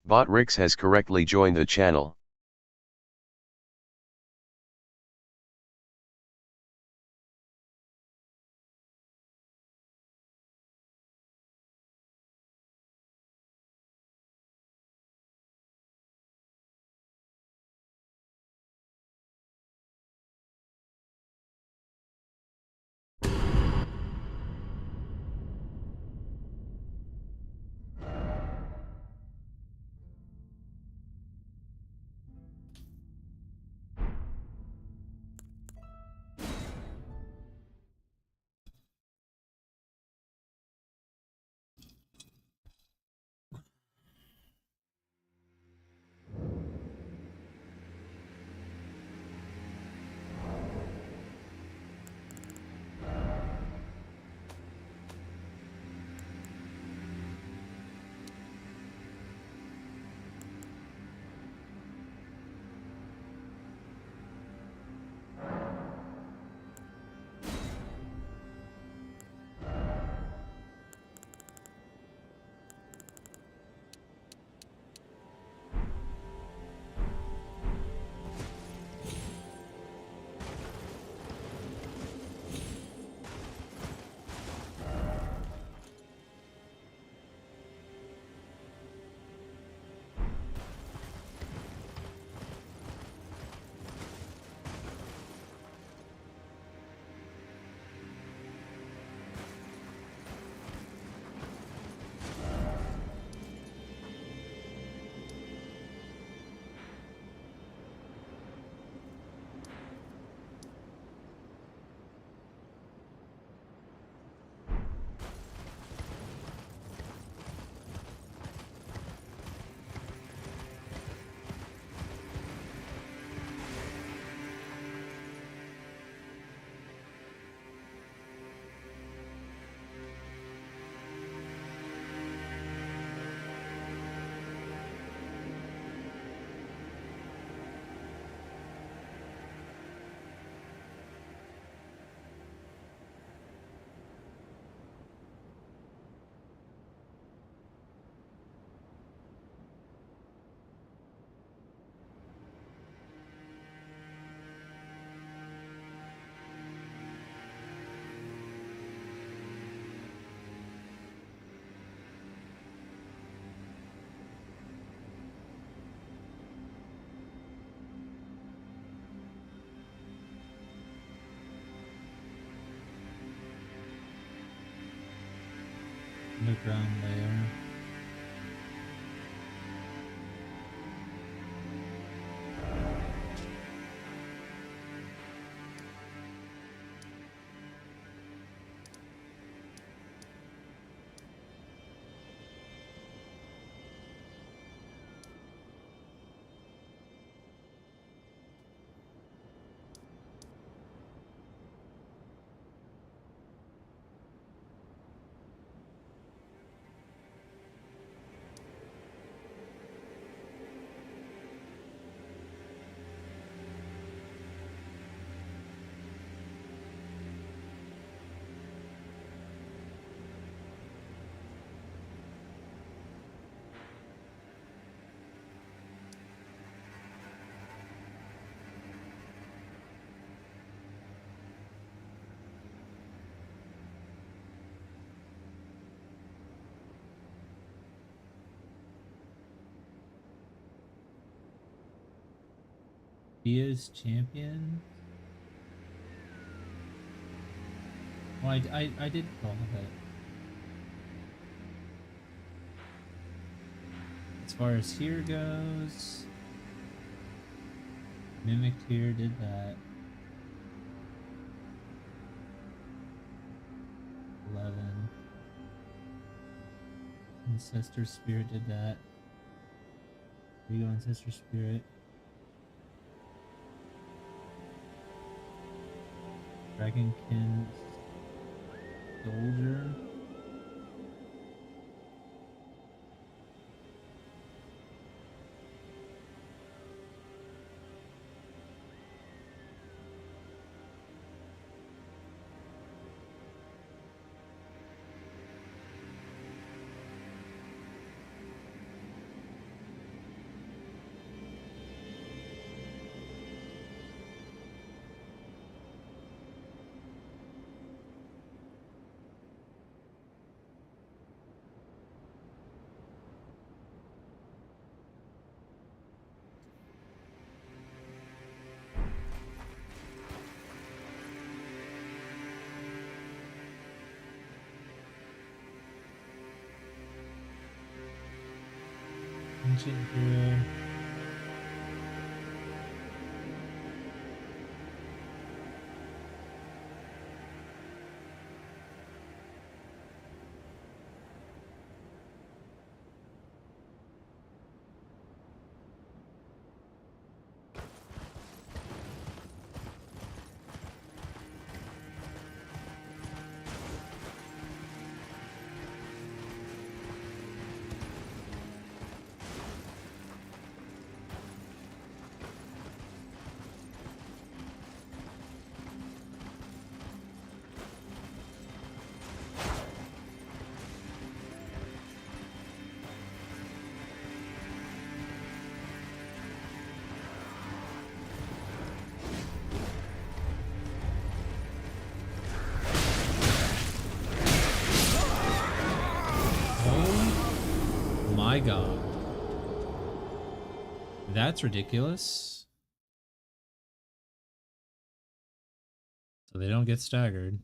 Botrix has correctly joined the channel. Underground layer. He is champion. Well, I did call it. As far as here goes, Mimicked here did that. 11. Ancestor Spirit did that. Here you go, Ancestor Spirit. Dragonkin Soldier. Ancient Druid. Oh my god. That's ridiculous. So they don't get staggered.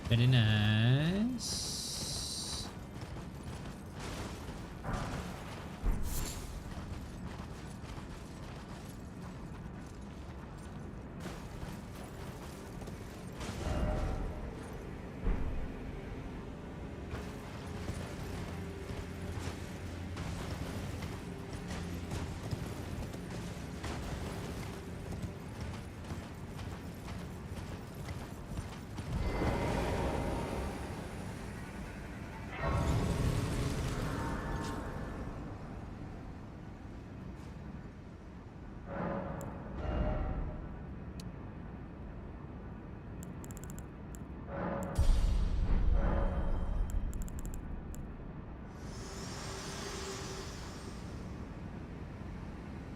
Very nice.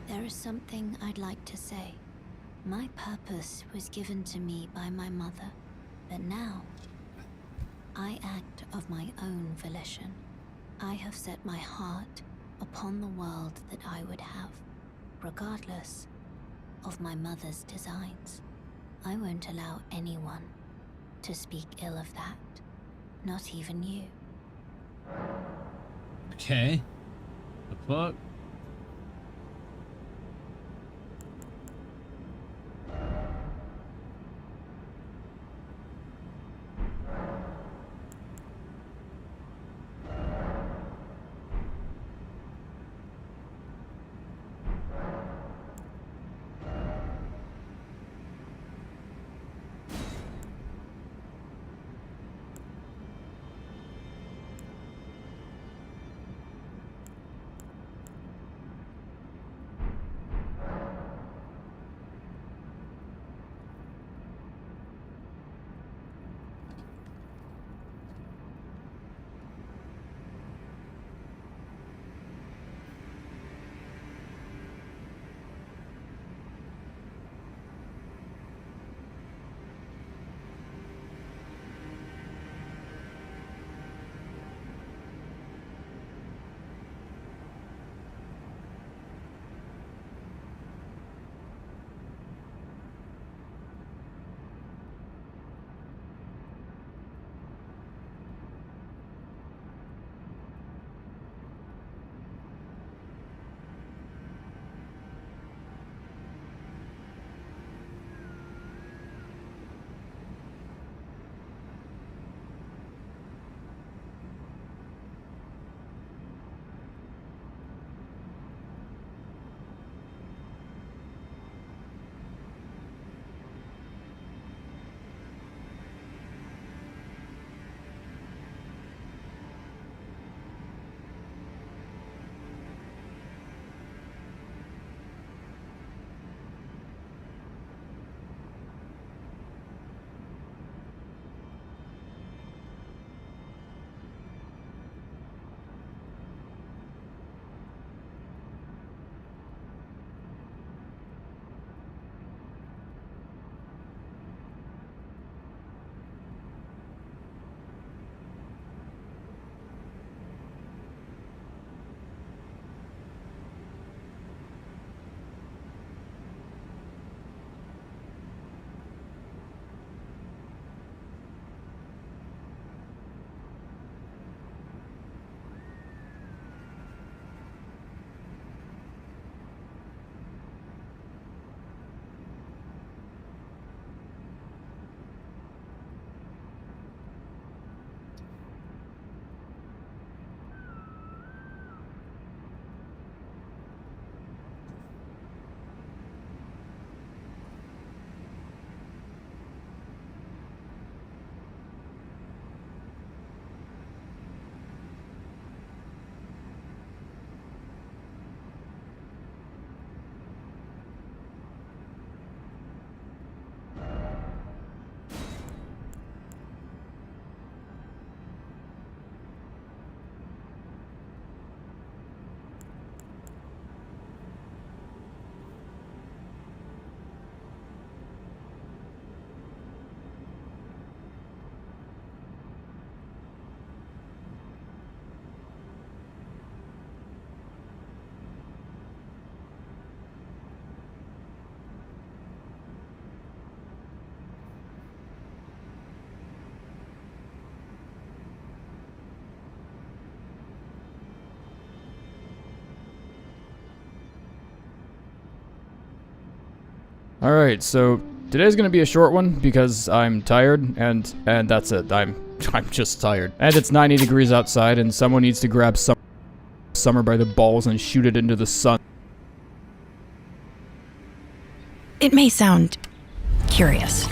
There is something I'd like to say. My purpose was given to me by my mother, but now I act of my own volition. I have set my heart upon the world that I would have, regardless of my mother's designs. I won't allow anyone to speak ill of that, not even you. Okay. The fuck? Alright, so today's gonna be a short one because I'm tired, and that's it. I'm just tired. And it's 90 degrees outside, and someone needs to grab Summer by the balls and shoot it into the sun. It may sound curious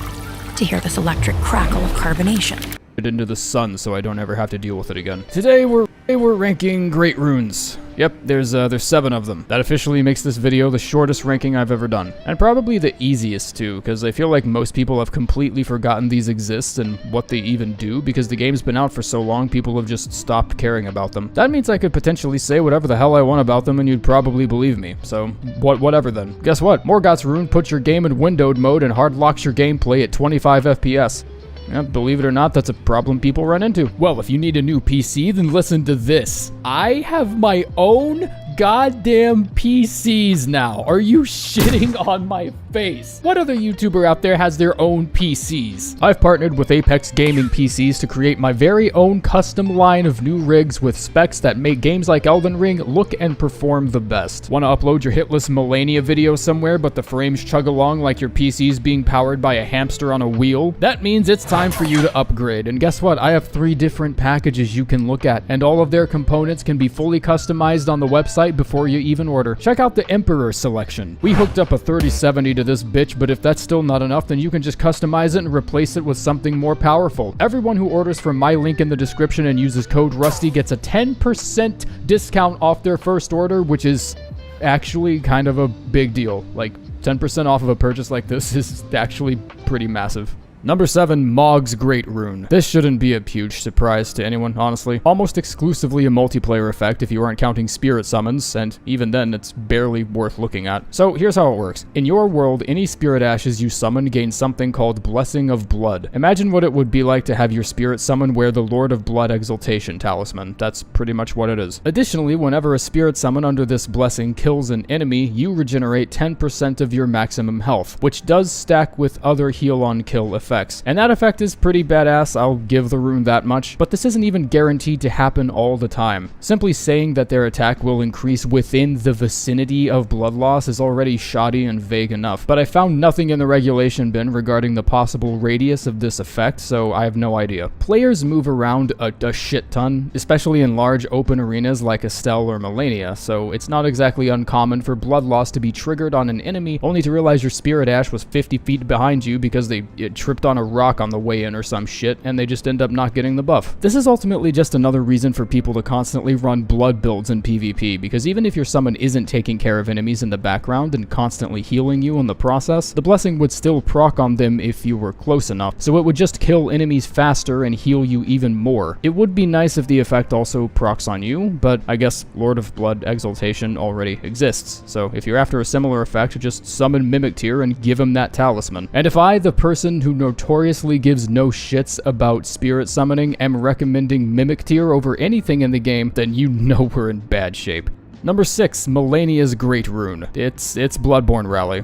to hear this electric crackle of carbonation. Into the sun so I don't ever have to deal with it again. Today we're ranking great runes. Yep, there's 7 of them. That officially makes this video the shortest ranking I've ever done. And probably the easiest too, because I feel like most people have completely forgotten these exist and what they even do, because the game's been out for so long people have just stopped caring about them. That means I could potentially say whatever the hell I want about them and you'd probably believe me. So, whatever then. Guess what? Morgoth's rune puts your game in windowed mode and hard locks your gameplay at 25 FPS. Yeah, believe it or not, that's a problem people run into. Well, if you need a new PC, then listen to this. I have my own goddamn PCs now. Are you shitting on my face? What other YouTuber out there has their own PCs? I've partnered with Apex Gaming PCs to create my very own custom line of new rigs with specs that make games like Elden Ring look and perform the best. Want to upload your hitless Melania video somewhere, but the frames chug along like your PC's being powered by a hamster on a wheel? That means it's time for you to upgrade. And guess what? I have 3 different packages you can look at, and all of their components can be fully customized on the website before you even order. Check out the Emperor selection. We hooked up a 3070 to this bitch, but if that's still not enough, then you can just customize it and replace it with something more powerful. Everyone who orders from my link in the description and uses code RUSTY gets a 10% discount off their first order, which is actually kind of a big deal. Like, 10% off of a purchase like this is actually pretty massive. Number 7, Mog's Great Rune. This shouldn't be a huge surprise to anyone, honestly. Almost exclusively a multiplayer effect if you aren't counting spirit summons, and even then, it's barely worth looking at. So here's how it works. In your world, any spirit ashes you summon gain something called Blessing of Blood. Imagine what it would be like to have your spirit summon wear the Lord of Blood Exaltation talisman. That's pretty much what it is. Additionally, whenever a spirit summon under this blessing kills an enemy, you regenerate 10% of your maximum health, which does stack with other heal on kill effects. And that effect is pretty badass, I'll give the rune that much, but this isn't even guaranteed to happen all the time. Simply saying that their attack will increase within the vicinity of blood loss is already shoddy and vague enough, but I found nothing in the regulation bin regarding the possible radius of this effect, so I have no idea. Players move around a shit ton, especially in large open arenas like Estelle or Melania, so it's not exactly uncommon for blood loss to be triggered on an enemy only to realize your spirit ash was 50 feet behind you because it tripped on a rock on the way in or some shit, and they just end up not getting the buff. This is ultimately just another reason for people to constantly run blood builds in PvP, because even if your summon isn't taking care of enemies in the background and constantly healing you in the process, the blessing would still proc on them if you were close enough, so it would just kill enemies faster and heal you even more. It would be nice if the effect also procs on you, but I guess Lord of Blood Exaltation already exists, so if you're after a similar effect, just summon Mimic Tier and give him that talisman. And if I, the person who notoriously gives no shits about spirit summoning, am recommending Mimic Tier over anything in the game, then you know we're in bad shape. Number 6, Melania's Great Rune. It's Bloodborne Rally.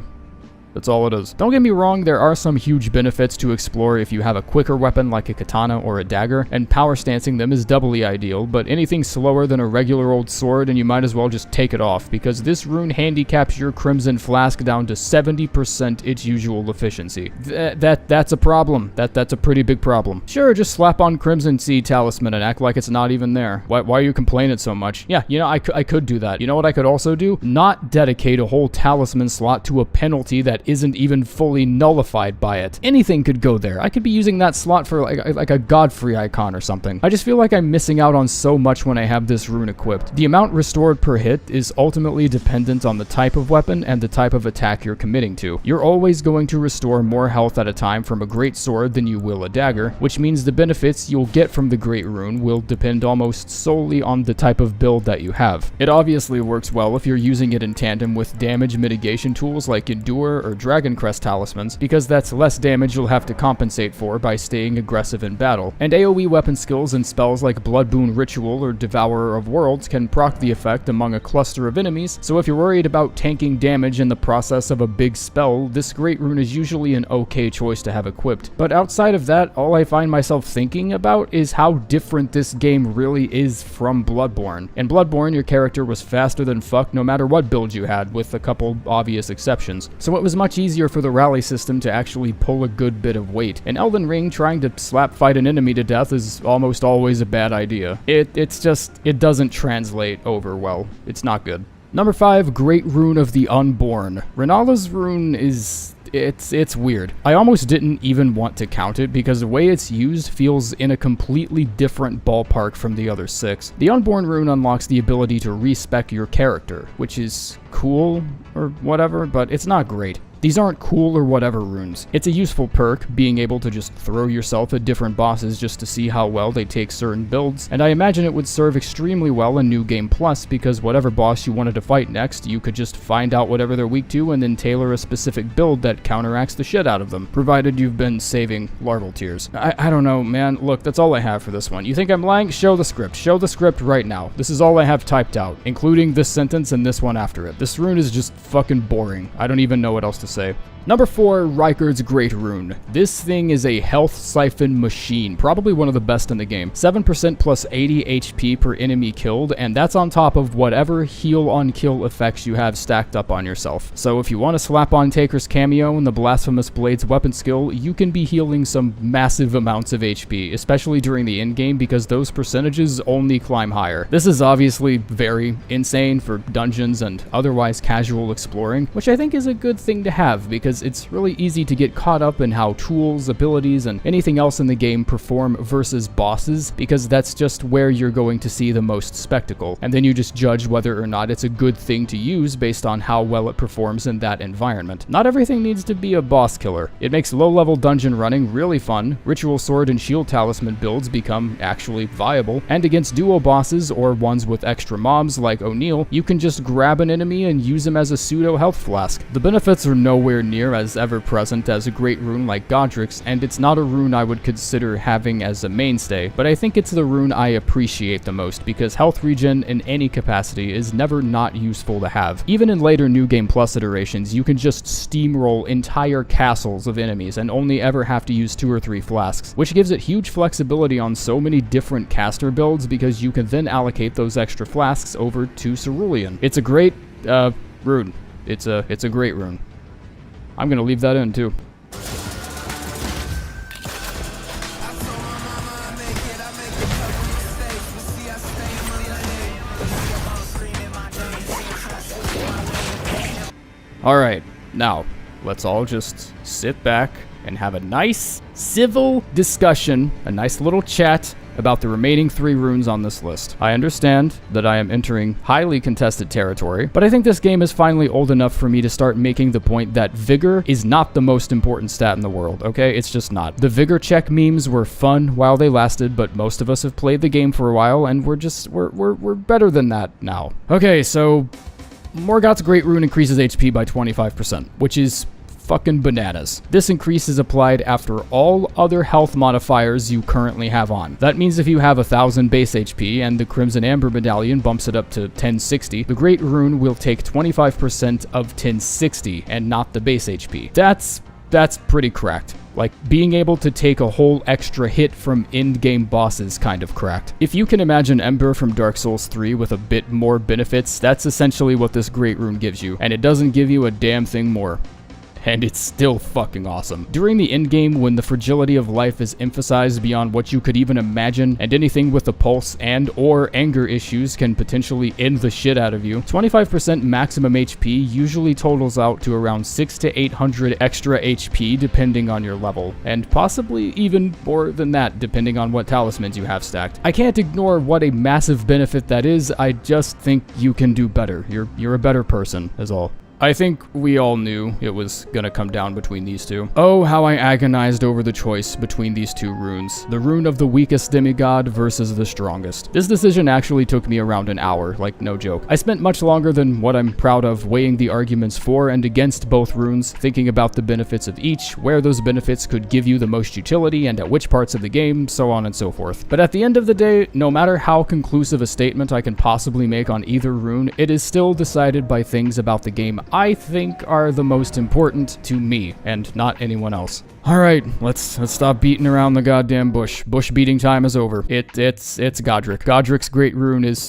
That's all it is. Don't get me wrong, there are some huge benefits to explore if you have a quicker weapon like a katana or a dagger, and power stancing them is doubly ideal, but anything slower than a regular old sword and you might as well just take it off, because this rune handicaps your Crimson Flask down to 70% its usual efficiency. That's a problem. That's a pretty big problem. Sure, just slap on Crimson Sea Talisman and act like it's not even there. Why are you complaining so much? Yeah, you know, I could do that. You know what I could also do? Not dedicate a whole talisman slot to a penalty that isn't even fully nullified by it. Anything could go there. I could be using that slot for like a Godfrey icon or something. I just feel like I'm missing out on so much when I have this rune equipped. The amount restored per hit is ultimately dependent on the type of weapon and the type of attack you're committing to. You're always going to restore more health at a time from a great sword than you will a dagger, which means the benefits you'll get from the great rune will depend almost solely on the type of build that you have. It obviously works well if you're using it in tandem with damage mitigation tools like Endure or Dragon Crest talismans, because that's less damage you'll have to compensate for by staying aggressive in battle. And AoE weapon skills and spells like Blood Boon Ritual or Devourer of Worlds can proc the effect among a cluster of enemies, so if you're worried about tanking damage in the process of a big spell, this great rune is usually an okay choice to have equipped. But outside of that, all I find myself thinking about is how different this game really is from Bloodborne. In Bloodborne, your character was faster than fuck no matter what build you had, with a couple obvious exceptions. So it was my much easier for the rally system to actually pull a good bit of weight. In Elden Ring, trying to slap fight an enemy to death is almost always a bad idea. It doesn't translate over well. It's not good. Number 5, Great Rune of the Unborn. Renala's rune is... It's weird. I almost didn't even want to count it because the way it's used feels in a completely different ballpark from the other 6. The Unborn rune unlocks the ability to respec your character, which is cool or whatever, but it's not great. These aren't cool or whatever runes. It's a useful perk, being able to just throw yourself at different bosses just to see how well they take certain builds, and I imagine it would serve extremely well in New Game Plus because whatever boss you wanted to fight next, you could just find out whatever they're weak to and then tailor a specific build that counteracts the shit out of them, provided you've been saving larval tears. I don't know, man. Look, that's all I have for this one. You think I'm lying? Show the script. Show the script right now. This is all I have typed out, including this sentence and this one after it. This rune is just fucking boring. I don't even know what else to say. Number 4, Riker's Great Rune. This thing is a health siphon machine, probably one of the best in the game. 7% plus 80 HP per enemy killed, and that's on top of whatever heal on kill effects you have stacked up on yourself. So if you want to slap on Taker's cameo and the Blasphemous Blade's weapon skill, you can be healing some massive amounts of HP, especially during the end game because those percentages only climb higher. This is obviously very insane for dungeons and otherwise casual exploring, which I think is a good thing to have because it's really easy to get caught up in how tools, abilities, and anything else in the game perform versus bosses, because that's just where you're going to see the most spectacle, and then you just judge whether or not it's a good thing to use based on how well it performs in that environment. Not everything needs to be a boss killer. It makes low-level dungeon running really fun, ritual sword and shield talisman builds become actually viable, and against duo bosses or ones with extra mobs like O'Neill, you can just grab an enemy and use him as a pseudo health flask. The benefits are nowhere near as ever-present as a great rune like Godric's, and it's not a rune I would consider having as a mainstay, but I think it's the rune I appreciate the most because health regen in any capacity is never not useful to have. Even in later New Game Plus iterations, you can just steamroll entire castles of enemies and only ever have to use 2 or 3 flasks, which gives it huge flexibility on so many different caster builds because you can then allocate those extra flasks over to Cerulean. It's a great, rune. It's a great rune. I'm gonna leave that in too. Alright, now, let's all just sit back and have a nice, civil discussion, a nice little chat about the remaining 3 runes on this list. I understand that I am entering highly contested territory, but I think this game is finally old enough for me to start making the point that Vigor is not the most important stat in the world, okay? It's just not. The Vigor check memes were fun while they lasted, but most of us have played the game for a while, and we're better than that now. Okay, so Morgoth's Great Rune increases HP by 25%, which is fucking bananas. This increase is applied after all other health modifiers you currently have on. That means if you have 1000 base HP and the Crimson Amber Medallion bumps it up to 1060, the Great Rune will take 25% of 1060 and not the base HP. That's pretty cracked. Like, being able to take a whole extra hit from end-game bosses kind of cracked. If you can imagine Ember from Dark Souls 3 with a bit more benefits, that's essentially what this Great Rune gives you, and it doesn't give you a damn thing more. And it's still fucking awesome. During the endgame, when the fragility of life is emphasized beyond what you could even imagine, and anything with a pulse and or anger issues can potentially end the shit out of you, 25% maximum HP usually totals out to around 600 to 800 extra HP depending on your level, and possibly even more than that depending on what talismans you have stacked. I can't ignore what a massive benefit that is, I just think you can do better. You're a better person, is all. I think we all knew it was gonna come down between these two. Oh, how I agonized over the choice between these 2 runes. The rune of the weakest demigod versus the strongest. This decision actually took me around an hour, like no joke. I spent much longer than what I'm proud of weighing the arguments for and against both runes, thinking about the benefits of each, where those benefits could give you the most utility and at which parts of the game, so on and so forth. But at the end of the day, no matter how conclusive a statement I can possibly make on either rune, it is still decided by things about the game I think are the most important to me, and not anyone else. Alright, let's stop beating around the goddamn bush. Bush beating time is over. It's Godric. Godric's Great Rune is